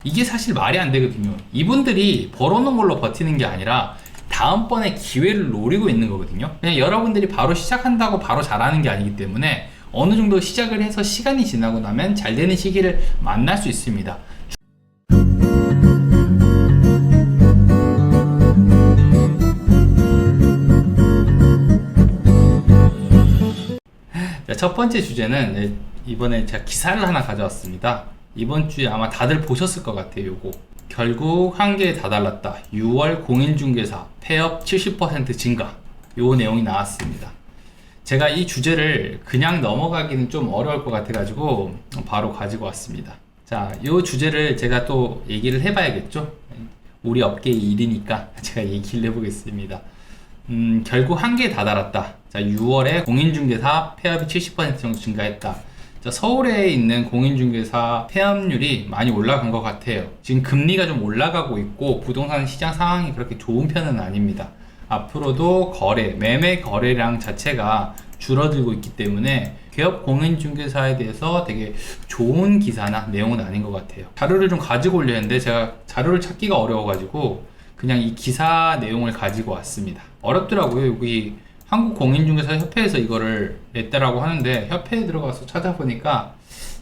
이게 사실 말이 안 되거든요. 이분들이 벌어놓은 걸로 버티는 게 아니라 다음번에 기회를 노리고 있는 거거든요. 그냥 여러분들이 바로 시작한다고 바로 잘하는 게 아니기 때문에 어느 정도 시작을 해서 시간이 지나고 나면 잘 되는 시기를 만날 수 있습니다. 자, 첫 번째 주제는 이번에 제가 기사를 하나 가져왔습니다. 이번 주에 아마 다들 보셨을 것 같아요. 요거 결국 한계에 다달랐다. 6월 공인중개사 폐업 70% 증가. 요 내용이 나왔습니다. 제가 이 주제를 그냥 넘어가기는 좀 어려울 것 같아 가지고 바로 가지고 왔습니다. 자, 요 주제를 제가 또 얘기를 해봐야겠죠. 우리 업계의 일이니까 제가 얘기를 해보겠습니다. 결국 한계에 다다랐다. 자, 6월에 공인중개사 폐업이 70% 정도 증가했다. 자, 서울에 있는 공인중개사 폐업률이 많이 올라간 것 같아요. 지금 금리가 좀 올라가고 있고 부동산 시장 상황이 그렇게 좋은 편은 아닙니다. 앞으로도 매매 거래량 자체가 줄어들고 있기 때문에 개업 공인중개사에 대해서 되게 좋은 기사나 내용은 아닌 것 같아요. 자료를 좀 가지고 오려는데 제가 자료를 찾기가 어려워가지고 그냥 이 기사 내용을 가지고 왔습니다. 어렵더라고요. 여기 한국공인중개사 협회에서 이거를 냈다라고 하는데 협회에 들어가서 찾아보니까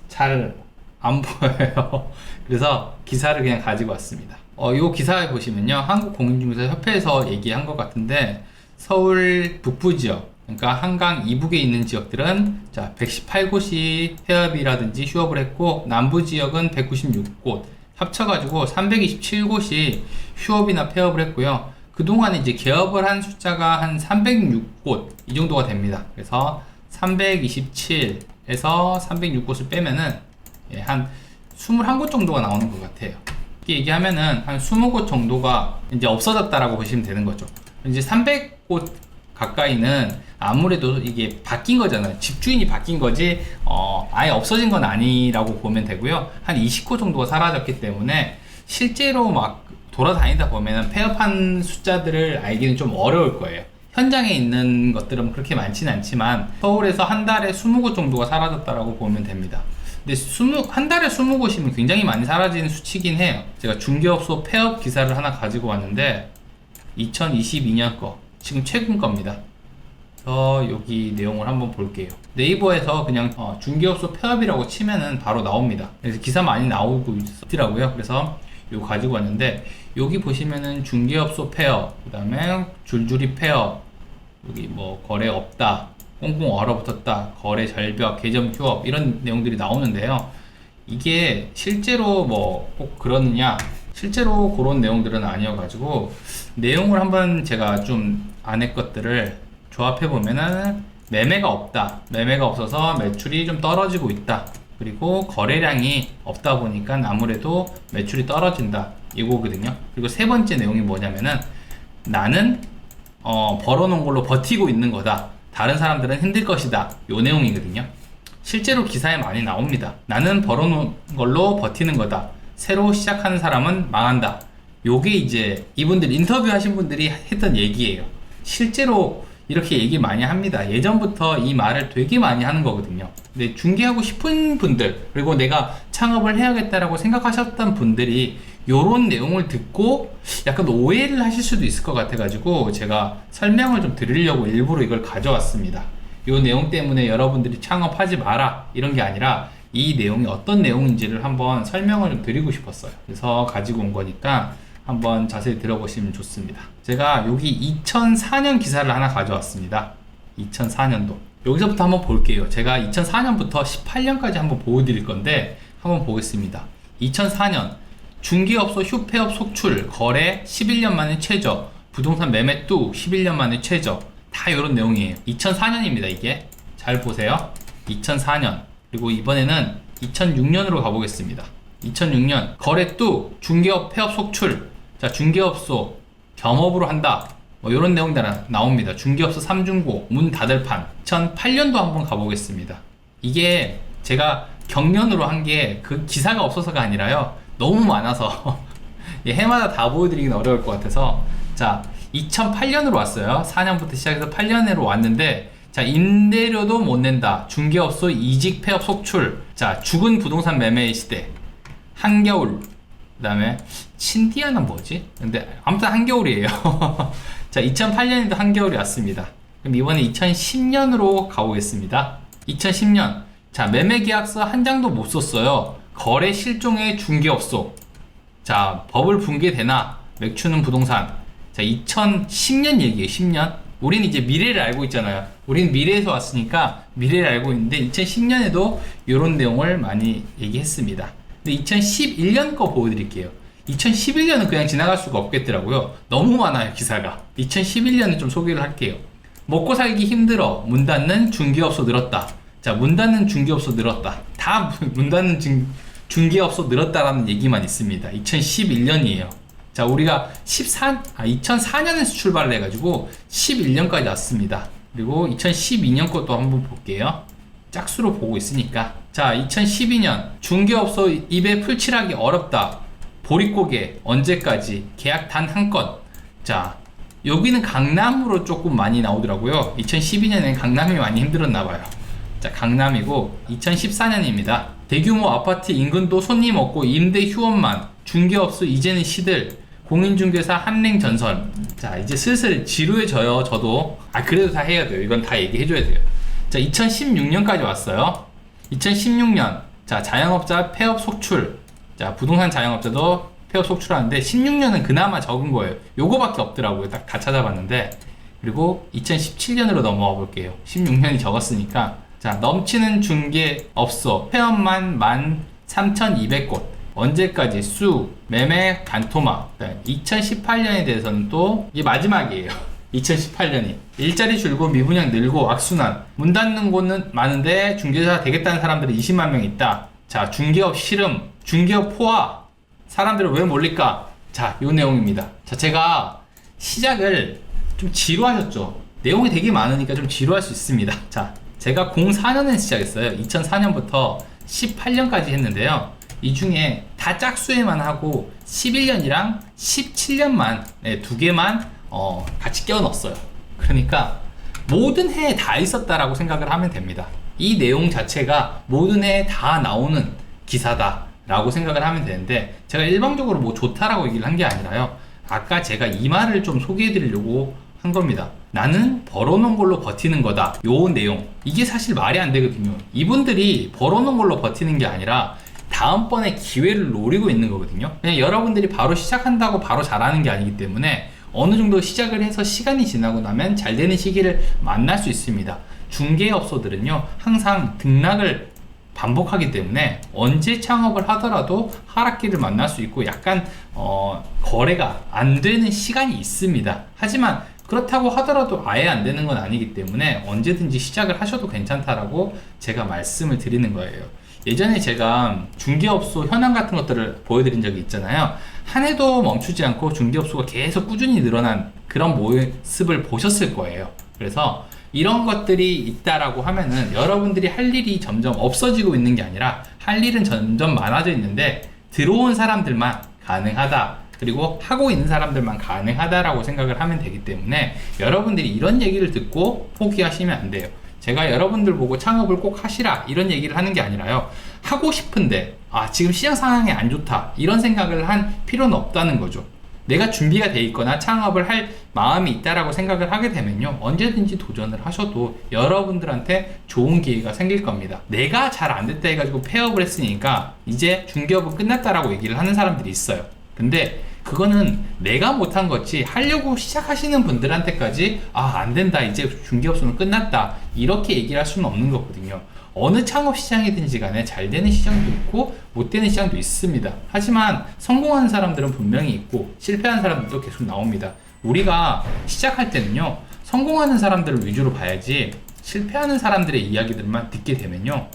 잘 안 보여요. 그래서 기사를 그냥 가지고 왔습니다. 이 기사에 보시면요, 한국공인중개사 협회에서 얘기한 것 같은데 서울 북부 지역, 그러니까 한강 이북에 있는 지역들은 자 118곳이 폐업이라든지 휴업을 했고, 남부 지역은 196곳 합쳐가지고 327곳이 휴업이나 폐업을 했고요. 그동안 이제 개업을 한 숫자가 한 306곳 이 정도가 됩니다. 그래서 327에서 306곳을 빼면은 한 21곳 정도가 나오는 것 같아요. 이렇게 얘기하면은 한 20곳 정도가 이제 없어졌다라고 보시면 되는 거죠. 이제 300곳 가까이는 아무래도 이게 바뀐 거잖아요. 집주인이 바뀐 거지 아예 없어진 건 아니라고 보면 되고요. 한 20곳 정도가 사라졌기 때문에 실제로 막 돌아다니다 보면 폐업한 숫자들을 알기는 좀 어려울 거예요. 현장에 있는 것들은 그렇게 많지는 않지만 서울에서 한 달에 20곳 정도가 사라졌다라고 보면 됩니다. 근데 한 달에 20곳이면 굉장히 많이 사라지는 수치긴 해요. 제가 중개업소 폐업 기사를 하나 가지고 왔는데 2022년 거, 지금 최근 겁니다. 여기 내용을 한번 볼게요. 네이버에서 그냥 중개업소 폐업이라고 치면은 바로 나옵니다. 그래서 기사 많이 나오고 있더라고요. 그래서 이거 가지고 왔는데, 여기 보시면은 중개업소 폐업, 그 다음에 줄줄이 폐업, 여기 뭐 거래 없다, 꽁꽁 얼어붙었다, 거래 절벽, 계정 휴업, 이런 내용들이 나오는데요. 이게 실제로 뭐 꼭 그러느냐, 실제로 그런 내용들은 아니어가지고 내용을 한번 제가 좀 안의 것들을 조합해 보면은 매매가 없다, 매매가 없어서 매출이 좀 떨어지고 있다, 그리고 거래량이 없다 보니까 아무래도 매출이 떨어진다, 이거거든요. 그리고 세 번째 내용이 뭐냐면은 나는 벌어놓은 걸로 버티고 있는 거다, 다른 사람들은 힘들 것이다, 요 내용이거든요. 실제로 기사에 많이 나옵니다. 나는 벌어놓은 걸로 버티는 거다, 새로 시작하는 사람은 망한다. 요게 이제 이분들 인터뷰하신 분들이 했던 얘기예요. 실제로 이렇게 얘기 많이 합니다. 예전부터 이 말을 되게 많이 하는 거거든요. 근데 중개하고 싶은 분들, 그리고 내가 창업을 해야겠다라고 생각하셨던 분들이 요런 내용을 듣고 약간 오해를 하실 수도 있을 것 같아가지고 제가 설명을 좀 드리려고 일부러 이걸 가져왔습니다. 요 내용 때문에 여러분들이 창업하지 마라 이런 게 아니라 이 내용이 어떤 내용인지를 한번 설명을 좀 드리고 싶었어요. 그래서 가지고 온 거니까 한번 자세히 들어보시면 좋습니다. 제가 여기 2004년 기사를 하나 가져왔습니다. 2004년도. 여기서부터 한번 볼게요. 제가 2004년부터 18년까지 한번 보여드릴 건데 한번 보겠습니다. 2004년 중개업소 휴폐업 속출 거래 11년 만에 최저, 부동산 매매 뚝 11년 만에 최저, 다 이런 내용이에요. 2004년입니다. 이게 잘 보세요. 2004년. 그리고 이번에는 2006년으로 가보겠습니다. 2006년 거래 뚝 중개업 폐업 속출. 자, 중개업소 겸업으로 한다, 뭐 이런 내용들 나옵니다. 중개업소 3중고 문 닫을 판. 2008년도 한번 가보겠습니다. 이게 제가 경련으로 한 게 그 기사가 없어서가 아니라요, 너무 많아서 해마다 다 보여드리긴 어려울 것 같아서, 자 2008년으로 왔어요. 4년부터 시작해서 8년으로 왔는데, 자 임대료도 못 낸다, 중개업소 이직 폐업 속출. 자 죽은 부동산 매매의 시대, 한겨울, 그 다음에 친디아는 뭐지? 근데 아무튼 한겨울이에요. 자, 2008년에도 한겨울이 왔습니다. 그럼 이번에 2010년으로 가보겠습니다. 2010년. 자, 매매계약서 한 장도 못 썼어요. 거래 실종의 중개업소. 자, 버블 붕괴되나? 맥주는 부동산. 자, 2010년 얘기예요. 10년. 우린 이제 미래를 알고 있잖아요. 우린 미래에서 왔으니까 미래를 알고 있는데 2010년에도 이런 내용을 많이 얘기했습니다. 근데 2011년 거 보여드릴게요. 2011년은 그냥 지나갈 수가 없겠더라고요. 너무 많아요, 기사가. 2011년은 좀 소개를 할게요. 먹고 살기 힘들어. 문 닫는 중개업소 늘었다. 자, 문 닫는 중개업소 늘었다. 다 문 닫는 중개업소 늘었다라는 얘기만 있습니다. 2011년이에요. 자, 우리가 2004년에서 출발을 해가지고 11년까지 왔습니다. 그리고 2012년 것도 한번 볼게요. 짝수로 보고 있으니까. 자, 2012년 중개업소 입에 풀칠하기 어렵다. 보릿고개 언제까지? 계약 단 한 건. 자, 여기는 강남으로 조금 많이 나오더라고요. 2012년엔 강남이 많이 힘들었나봐요. 자, 강남이고 2014년입니다. 대규모 아파트 인근도 손님 없고 임대 휴업만. 중개업소 이제는 시들. 공인중개사 한랭 전선. 자, 이제 슬슬 지루해져요. 저도. 그래도 다 해야 돼요. 이건 다 얘기해줘야 돼요. 자, 2016년까지 왔어요. 2016년. 자, 자영업자 폐업 속출. 자, 부동산 자영업자도 폐업 속출하는데 16년은 그나마 적은 거예요. 요거밖에 없더라고요. 딱 다 찾아봤는데. 그리고 2017년으로 넘어가 볼게요. 16년이 적었으니까. 자, 넘치는 중개업소 폐업만 13,200곳. 언제까지? 수, 매매, 반토막. 2018년에 대해서는 또 이게 마지막이에요. 2018년이 일자리 줄고 미분양 늘고 악순환. 문 닫는 곳은 많은데 중개사 되겠다는 사람들이 20만 명 있다. 자, 중개업 실험, 중개업 포화. 사람들은 왜 몰릴까? 자, 요 내용입니다. 자, 제가 시작을 좀 지루하셨죠? 내용이 되게 많으니까 좀 지루할 수 있습니다. 자, 제가 04년에 시작했어요. 2004년부터 18년까지 했는데요. 이 중에 다 짝수에만 하고 11년이랑 17년만 두 개만 같이 끼워 넣었어요. 그러니까 모든 해에 다 있었다라고 생각을 하면 됩니다. 이 내용 자체가 모든 해에 다 나오는 기사다 라고 생각을 하면 되는데, 제가 일방적으로 뭐 좋다라고 얘기를 한 게 아니라요, 아까 제가 이 말을 좀 소개해 드리려고 한 겁니다. 나는 벌어놓은 걸로 버티는 거다. 요 내용, 이게 사실 말이 안 되거든요. 이분들이 벌어놓은 걸로 버티는 게 아니라 다음번에 기회를 노리고 있는 거거든요. 그냥 여러분들이 바로 시작한다고 바로 잘하는 게 아니기 때문에 어느 정도 시작을 해서 시간이 지나고 나면 잘 되는 시기를 만날 수 있습니다. 중개업소들은요, 항상 등락을 반복하기 때문에 언제 창업을 하더라도 하락기를 만날 수 있고 약간 거래가 안 되는 시간이 있습니다. 하지만 그렇다고 하더라도 아예 안 되는 건 아니기 때문에 언제든지 시작을 하셔도 괜찮다라고 제가 말씀을 드리는 거예요. 예전에 제가 중개업소 현황 같은 것들을 보여드린 적이 있잖아요. 한 해도 멈추지 않고 중개업소가 계속 꾸준히 늘어난 그런 모습을 보셨을 거예요. 그래서 이런 것들이 있다라고 하면은 여러분들이 할 일이 점점 없어지고 있는 게 아니라 할 일은 점점 많아져 있는데 들어온 사람들만 가능하다, 그리고 하고 있는 사람들만 가능하다라고 생각을 하면 되기 때문에 여러분들이 이런 얘기를 듣고 포기하시면 안 돼요. 제가 여러분들 보고 창업을 꼭 하시라 이런 얘기를 하는 게 아니라요, 하고 싶은데 지금 시장 상황이 안 좋다 이런 생각을 한 필요는 없다는 거죠. 내가 준비가 돼 있거나 창업을 할 마음이 있다라고 생각을 하게 되면요, 언제든지 도전을 하셔도 여러분들한테 좋은 기회가 생길 겁니다. 내가 잘 안 됐다 해가지고 폐업을 했으니까 이제 중개업은 끝났다라고 얘기를 하는 사람들이 있어요. 근데 그거는 내가 못한 거지, 하려고 시작하시는 분들한테까지 안 된다, 이제 중개업소는 끝났다 이렇게 얘기를 할 수는 없는 거거든요. 어느 창업 시장이든지 간에 잘 되는 시장도 있고 못 되는 시장도 있습니다. 하지만 성공하는 사람들은 분명히 있고 실패하는 사람들도 계속 나옵니다. 우리가 시작할 때는요, 성공하는 사람들을 위주로 봐야지 실패하는 사람들의 이야기들만 듣게 되면요,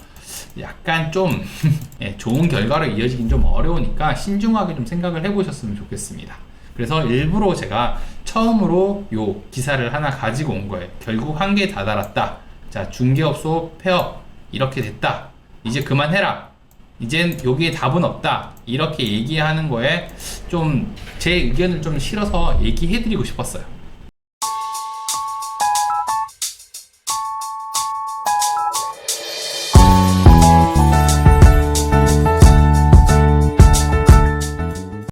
약간 좀 좋은 결과로 이어지긴 좀 어려우니까 신중하게 좀 생각을 해보셨으면 좋겠습니다. 그래서 일부러 제가 처음으로 요 기사를 하나 가지고 온 거예요. 결국 한계에 다다랐다. 자, 중개업소 폐업 이렇게 됐다. 이제 그만해라. 이젠 여기에 답은 없다. 이렇게 얘기하는 거에 좀 제 의견을 좀 실어서 얘기해드리고 싶었어요.